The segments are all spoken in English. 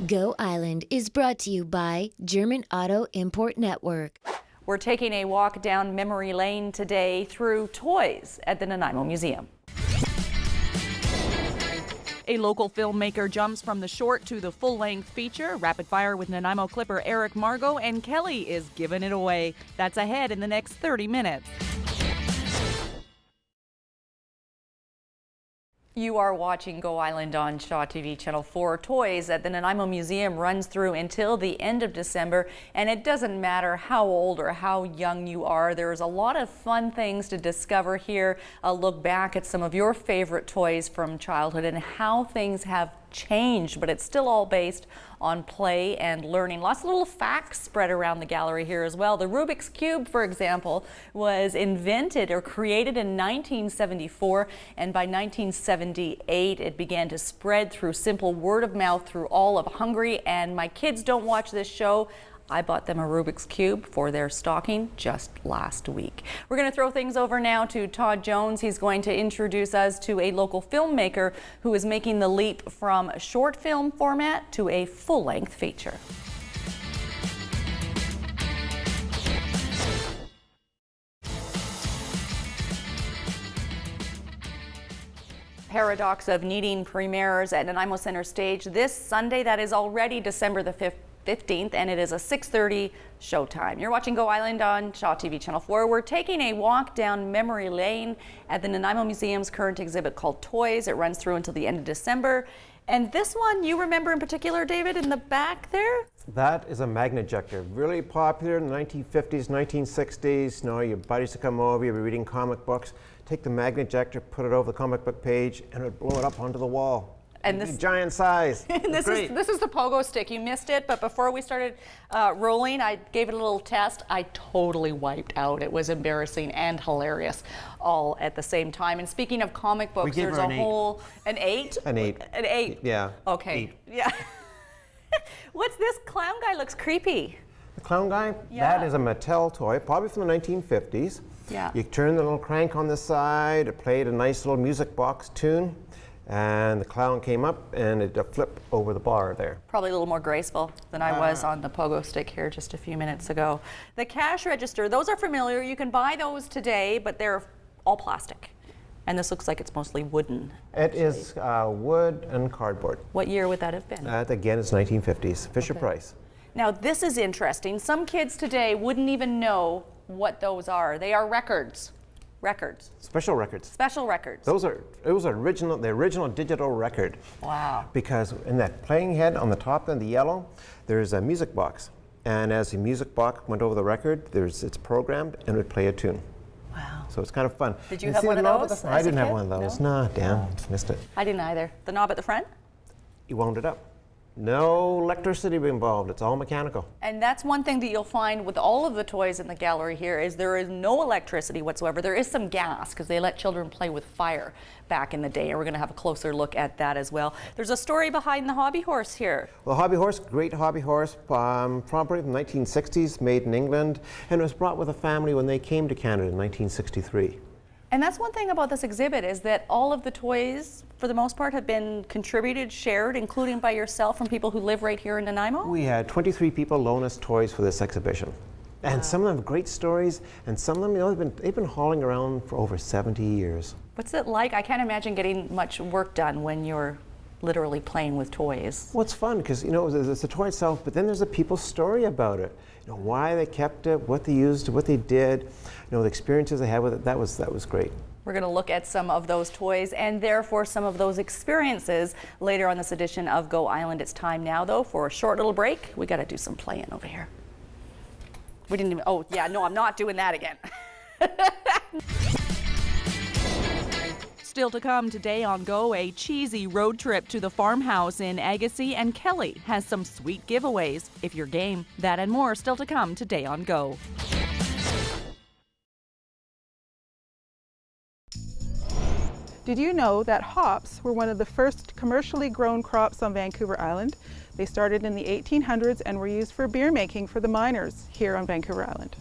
Go Island is brought to you by German Auto Import Network. We're taking a walk down memory lane today through toys at the Nanaimo Museum. A local filmmaker jumps from the short to the full-length feature. Rapid Fire with Nanaimo Clipper Eric Margot, and Kelly is giving it away. That's ahead in the next 30 minutes. You are watching Go Island on Shaw TV Channel 4. Toys at the Nanaimo Museum runs through until the end of December, and it doesn't matter how old or how young you are. There's a lot of fun things to discover here. A look back at some of your favorite toys from childhood and how things have changed, but it's still all based on play and learning. Lots of little facts spread around the gallery here as well. The Rubik's Cube, for example, was invented or created in 1974, and by 1978 it began to spread through simple word of mouth through all of Hungary. And my kids don't watch this show. I bought them a Rubik's Cube for their stocking just last week. We're going to throw things over now to Todd Jones. He's going to introduce us to a local filmmaker who is making the leap from short film format to a full-length feature. Paradox of needing premieres at Nanaimo Center Stage this Sunday. That is already December the 15th, and it is a 6:30 showtime. You're watching Go Island on Shaw TV Channel 4. We're taking a walk down memory lane at the Nanaimo Museum's current exhibit called Toys. It runs through until the end of December. And this one you remember in particular, David, in the back there? That is a magnejector. Really popular in the 1950s, 1960s. You know, your buddies would come over, you'd be reading comic books, take the magnejector, put it over the comic book page, and it would blow it up onto the wall. And this giant size. And this is the pogo stick. You missed it, but before we started rolling, I gave it a little test. I totally wiped out. It was embarrassing and hilarious all at the same time. And speaking of comic books, there's a whole an 8? An 8. An 8. Yeah. Okay. 8. Yeah. What's this clown guy? Looks creepy. The clown guy? Yeah. That is a Mattel toy, probably from the 1950s. Yeah. You turn the little crank on the side, it played a nice little music box tune. And the clown came up and it flipped over the bar there. Probably a little more graceful than I was on the pogo stick here just a few minutes ago. The cash register, those are familiar. You can buy those today, but they're all plastic. And this looks like it's mostly wooden. It is wood and cardboard. What year would that have been? Again, it's 1950s, Fisher Price. Now this is interesting. Some kids today wouldn't even know what those are. They are records. Records. Special records. Special records. It was the original digital record. Wow. Because in that playing head on the top and the yellow, there's a music box. And as the music box went over the record, it's programmed and it would play a tune. Wow. So it's kind of fun. Did you have one of those? I didn't have one of those. No, damn, missed it. I didn't either. The knob at the front? You wound it up. No electricity involved, it's all mechanical. And that's one thing that you'll find with all of the toys in the gallery here is there is no electricity whatsoever. There is some gas because they let children play with fire back in the day, and we're going to have a closer look at that as well. There's a story behind the hobby horse here. Well, hobby horse, great hobby horse, probably from the 1960s, made in England, and it was brought with a family when they came to Canada in 1963. And that's one thing about this exhibit is that all of the toys, for the most part, have been contributed, shared, including by yourself from people who live right here in Nanaimo? We had 23 people loan us toys for this exhibition. And wow. Some of them have great stories, and some of them, you know, they've been hauling around for over 70 years. What's it like? I can't imagine getting much work done when you're literally playing with toys. Well, it's fun because, you know, there's the toy itself, but then there's a people's story about it. You know, why they kept it, what they used, what they did, you know, the experiences they had with it. That was great. We're going to look at some of those toys and therefore some of those experiences later on this edition of Go Island. It's time now, though, for a short little break. We got to do some playing over here. We didn't even, oh yeah, no, I'm not doing that again. Still to come today on Go, a cheesy road trip to the farmhouse in Agassiz, and Kelly has some sweet giveaways. If you're game, that and more still to come today on Go. Did you know that hops were one of the first commercially grown crops on Vancouver Island? They started in the 1800s and were used for beer making for the miners here on Vancouver Island.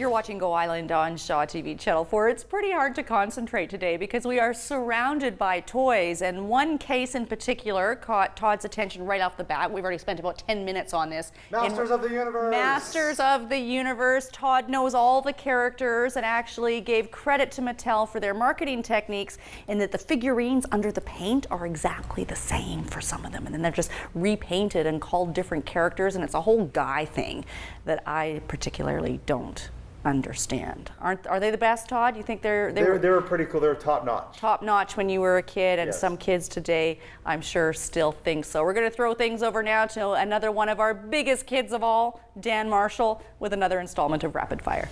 You're watching Go Island on Shaw TV Channel 4. It's pretty hard to concentrate today because we are surrounded by toys, and one case in particular caught Todd's attention right off the bat. We've already spent about 10 minutes on this. Masters of the Universe. Masters of the Universe. Todd knows all the characters and actually gave credit to Mattel for their marketing techniques in that the figurines under the paint are exactly the same for some of them, and then they're just repainted and called different characters, and it's a whole guy thing that I particularly don't understand. Are they the best, Todd? You think they were pretty cool. They were top notch. Top notch when you were a kid, and Yes. some kids today, I'm sure, still think so. We're going to throw things over now to another one of our biggest kids of all, Dan Marshall, with another installment of Rapid Fire.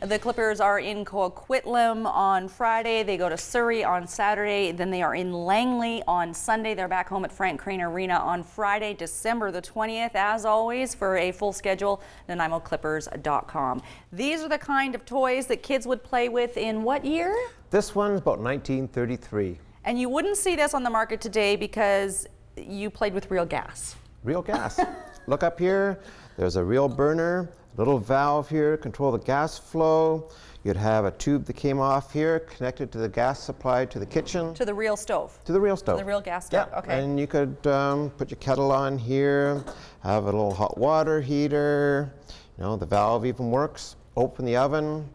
The Clippers are in Coquitlam on Friday. They go to Surrey on Saturday. Then they are in Langley on Sunday. They're back home at Frank Crane Arena on Friday, December the 20th. As always, for a full schedule, NanaimoClippers.com. These are the kind of toys that kids would play with in what year? This one's about 1933. And you wouldn't see this on the market today because you played with real gas. Real gas. Look up here. There's a real burner, little valve here, control the gas flow. You'd have a tube that came off here, connected to the gas supply to the kitchen. To the real stove. To the real stove. The real gas stove, Yeah. okay. And you could put your kettle on here, have a little hot water heater. You know, the valve even works. Open the oven.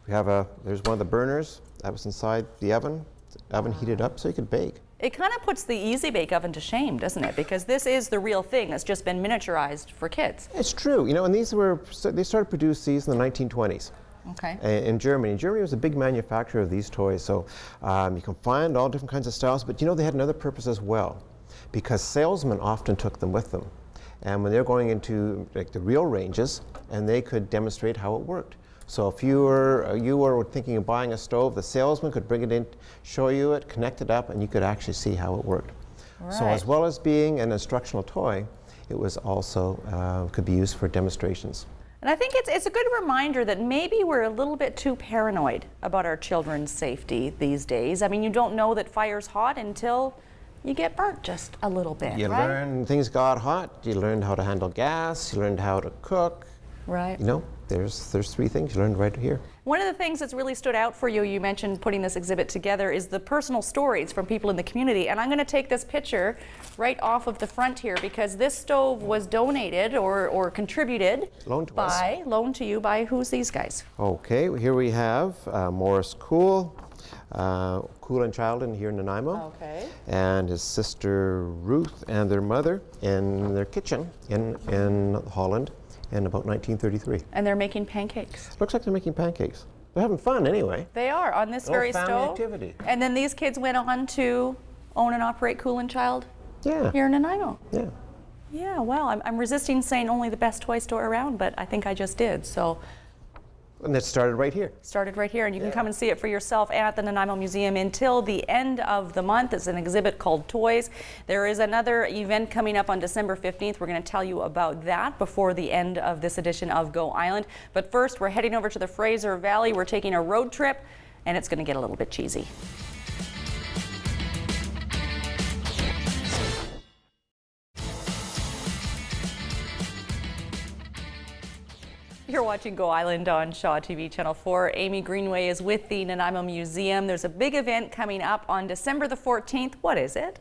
There's one of the burners that was inside the oven. The oven heated up so you could bake. It kind of puts the Easy Bake Oven to shame, doesn't it? Because this is the real thing that's just been miniaturized for kids. It's true, you know, and they started to produce these in the 1920s. Okay. In Germany. Germany was a big manufacturer of these toys, so you can find all different kinds of styles, but you know, they had another purpose as well, because salesmen often took them with them. And when they're going into like the real ranges, and they could demonstrate how it worked. So if you were thinking of buying a stove, the salesman could bring it in, show you it, connect it up, and you could actually see how it worked. Right. So as well as being an instructional toy, it was also could be used for demonstrations. And I think it's a good reminder that maybe we're a little bit too paranoid about our children's safety these days. I mean, you don't know that fire's hot until you get burnt just a little bit, You right? learn things got hot, you learned how to handle gas, you learned how to cook. Right. You know, there's three things you learned right here. One of the things that's really stood out for you, you mentioned putting this exhibit together, is the personal stories from people in the community. And I'm going to take this picture right off of the front here because this stove was donated or contributed Loaned to us. loaned to you by who's these guys? Okay, here we have Morris Cool, Cool and Children here in Nanaimo. Okay. And his sister Ruth and their mother in their kitchen in Holland in about 1933. And they're making pancakes. Looks like they're making pancakes. They're having fun anyway. They are on this Little very family stove. activity. And then these kids went on to own and operate Cool and Child Yeah. here in Nanaimo. Yeah. Yeah, well, I'm resisting saying only the best toy store around, but I think I just did. So And it started right here. started right here, and you can come and see it for yourself at the Nanaimo Museum until the end of the month. It's an exhibit called Toys. There is another event coming up on December 15th. We're going to tell you about that before the end of this edition of Go Island. But first, we're heading over to the Fraser Valley. We're taking a road trip, and it's going to get a little bit cheesy. You're watching Go Island on Shaw TV Channel 4. Aimee Greenaway is with the Nanaimo Museum. There's a big event coming up on December the 14th. What is it?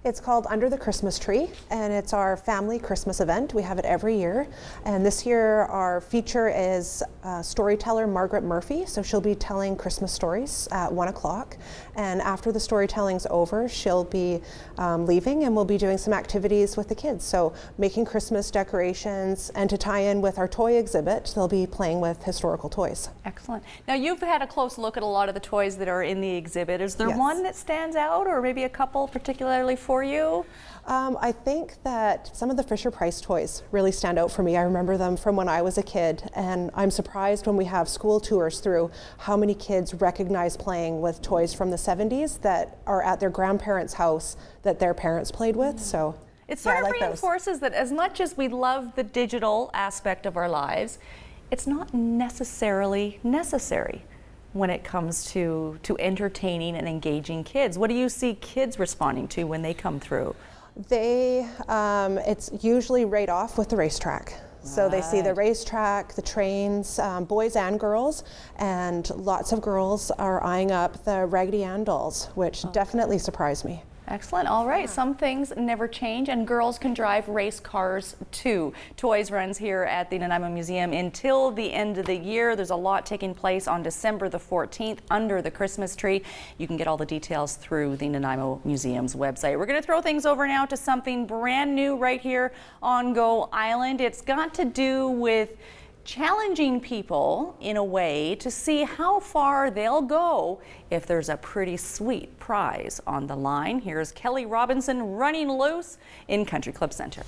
It's called Under the Christmas Tree, and it's our family Christmas event. We have it every year, and this year our feature is storyteller Margaret Murphy. So she'll be telling Christmas stories at 1 o'clock, and after the storytelling's over, she'll be leaving, and we'll be doing some activities with the kids. So making Christmas decorations, and to tie in with our toy exhibit, they'll be playing with historical toys. Excellent. Now, you've had a close look at a lot of the toys that are in the exhibit. Is there Yes. one that stands out, or maybe a couple particularly for you? I think that some of the Fisher-Price toys really stand out for me. I remember them from when I was a kid, and I'm surprised when we have school tours through how many kids recognize playing with toys from the 70s that are at their grandparents' house that their parents played with. So It sort yeah, of I like those. reinforces that as much as we love the digital aspect of our lives, it's not necessarily necessary. when it comes to entertaining and engaging kids. What do you see kids responding to when they come through? It's usually right off with the racetrack. So they see the racetrack, the trains, boys and girls, and lots of girls are eyeing up the Raggedy Ann dolls, which definitely surprised me. Excellent. All right. Some things never change, and girls can drive race cars too. Toys runs here at the Nanaimo Museum until the end of the year. There's a lot taking place on December the 14th under the Christmas tree. You can get all the details through the Nanaimo Museum's website. We're going to throw things over now to something brand new right here on Go Island. It's got to do with challenging people in a way to see how far they'll go if there's a pretty sweet prize on the line. Here's Kelly Robinson running loose in Country Club Center.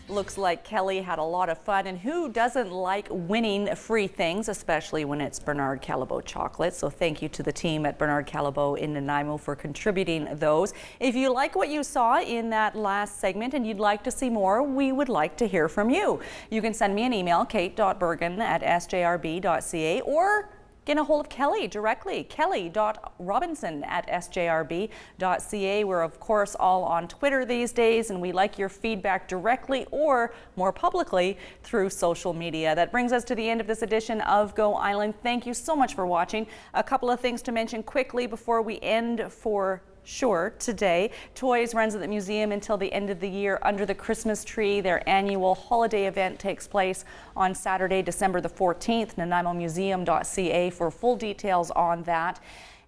Looks like Kelly had a lot of fun, and who doesn't like winning free things, especially when it's Bernard Callebaut chocolate. So thank you to the team at Bernard Callebaut in Nanaimo for contributing those. If you like what you saw in that last segment and you'd like to see more, we would like to hear from you. You can send me an email, kate.bergen@sjrb.ca, or get a hold of Kelly directly, kelly.robinson@sjrb.ca. We're of course all on Twitter these days, and we like your feedback directly or more publicly through social media. That brings us to the end of this edition of Go Island. Thank you so much for watching. A couple of things to mention quickly before we end for sure today. Toys runs at the museum until the end of the year under the Christmas tree. Their annual holiday event takes place on Saturday, December the 14th. NanaimoMuseum.ca for full details on that.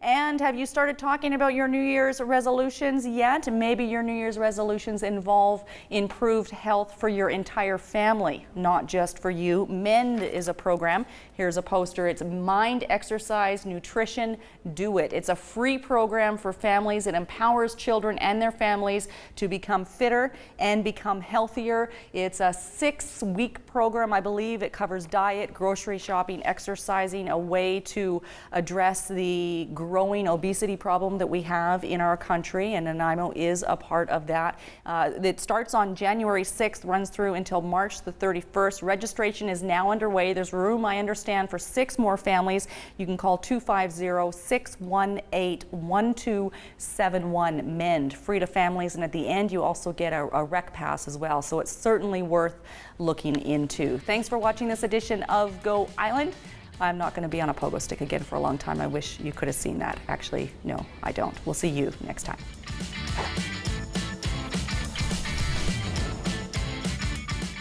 And have you started talking about your New Year's resolutions yet? Maybe your New Year's resolutions involve improved health for your entire family, not just for you. MEND is a program. Here's a poster. It's Mind, Exercise, Nutrition, Do It. It's a free program for families. It empowers children and their families to become fitter and become healthier. It's a 6-week program, I believe. It covers diet, grocery shopping, exercising, a way to address the growing obesity problem that we have in our country, and Nanaimo is a part of that. It starts on January 6th, runs through until March the 31st. Registration is now underway. There's room, I understand, for 6 more families. You can call 250-618-1271 MEND, free to families, and at the end you also get a rec pass as well, so it's certainly worth looking into. Thanks for watching this edition of Go Island. I'm not going to be on a pogo stick again for a long time. I wish you could have seen that. Actually, no, I don't. We'll see you next time.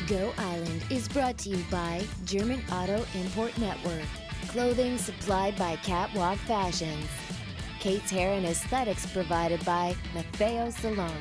Go Island is brought to you by German Auto Import Network. Clothing supplied by Catwalk Fashions. Kate's Hair and Aesthetics provided by Maffeo Salon.